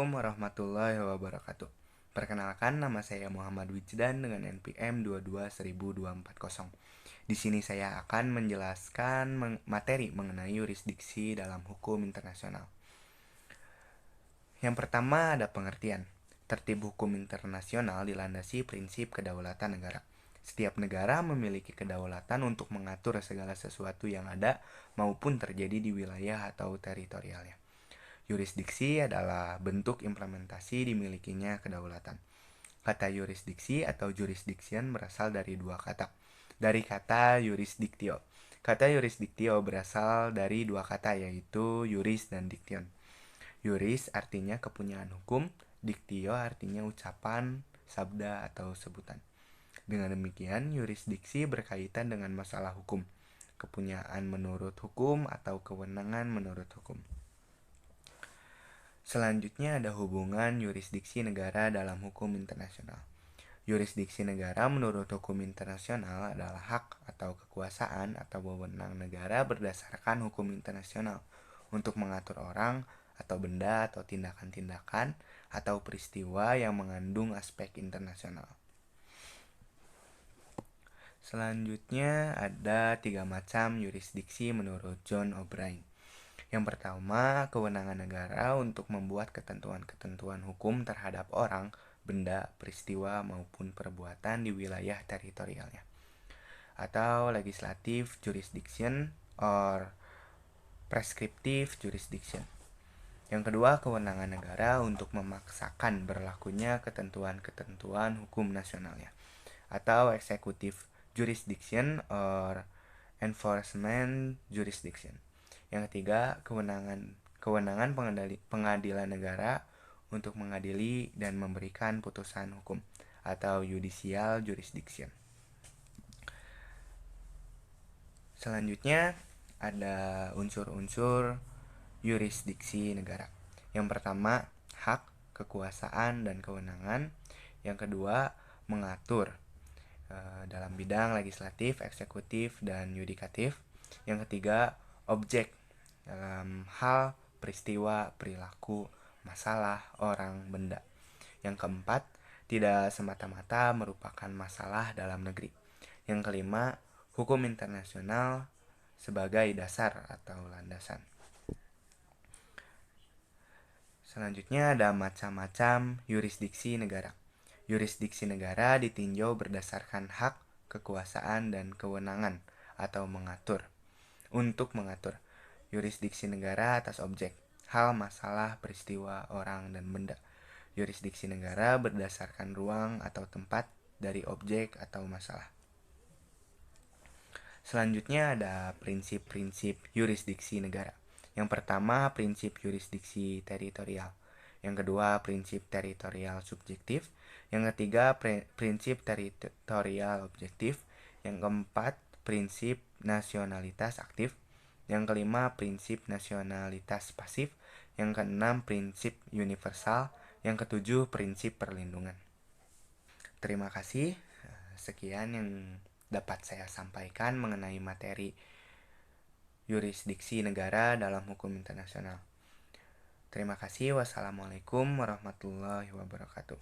Assalamualaikum warahmatullahi wabarakatuh. Perkenalkan, nama saya Muhammad Wijdan dengan NPM 22140. Di sini saya akan menjelaskan materi mengenai yurisdiksi dalam hukum internasional. Yang pertama ada pengertian. Tertib hukum internasional dilandasi prinsip kedaulatan negara. Setiap negara memiliki kedaulatan untuk mengatur segala sesuatu yang ada maupun terjadi di wilayah atau teritorialnya. Yurisdiksi adalah bentuk implementasi dimilikinya kedaulatan. Kata yurisdiksi atau jurisdiction berasal dari dua kata. Dari kata jurisdictio. Kata jurisdictio berasal dari dua kata yaitu juris dan diction. Juris artinya kepunyaan hukum, dictio artinya ucapan, sabda atau sebutan. Dengan demikian, yurisdiksi berkaitan dengan masalah hukum, kepunyaan menurut hukum atau kewenangan menurut hukum. Selanjutnya ada hubungan yurisdiksi negara dalam hukum internasional. Yurisdiksi negara menurut hukum internasional adalah hak atau kekuasaan atau wewenang negara berdasarkan hukum internasional untuk mengatur orang atau benda atau tindakan-tindakan atau peristiwa yang mengandung aspek internasional. Selanjutnya ada 3 macam yurisdiksi menurut John O'Brien. Yang pertama, kewenangan negara untuk membuat ketentuan-ketentuan hukum terhadap orang, benda, peristiwa, maupun perbuatan di wilayah teritorialnya. Atau legislative jurisdiction or prescriptive jurisdiction. Yang kedua, kewenangan negara untuk memaksakan berlakunya ketentuan-ketentuan hukum nasionalnya. Atau executive jurisdiction or enforcement jurisdiction. Yang ketiga, kewenangan pengadilan negara untuk mengadili dan memberikan putusan hukum atau judicial jurisdiction. Selanjutnya ada unsur-unsur yurisdiksi negara. Yang pertama, hak, kekuasaan, dan kewenangan. Yang kedua, mengatur dalam bidang legislatif, eksekutif, dan yudikatif. Yang ketiga, objek dalam hal, peristiwa, perilaku, masalah, orang, benda. Yang keempat, tidak semata-mata merupakan masalah dalam negeri. Yang kelima, hukum internasional sebagai dasar atau landasan. Selanjutnya ada macam-macam yurisdiksi negara. Yurisdiksi negara ditinjau berdasarkan hak, kekuasaan, dan kewenangan atau mengatur. Untuk mengatur yurisdiksi negara atas objek, hal, masalah, peristiwa, orang, dan benda. Yurisdiksi negara berdasarkan ruang atau tempat dari objek atau masalah. Selanjutnya ada prinsip-prinsip yurisdiksi negara. Yang pertama, prinsip yurisdiksi teritorial. Yang kedua, prinsip teritorial subjektif. Yang ketiga, prinsip teritorial objektif. Yang keempat, prinsip nasionalitas aktif. Yang kelima, prinsip nasionalitas pasif. Yang keenam, prinsip universal. Yang ketujuh, prinsip perlindungan. Terima kasih. Sekian yang dapat saya sampaikan mengenai materi yurisdiksi negara dalam hukum internasional. Terima kasih. Wassalamualaikum warahmatullahi wabarakatuh.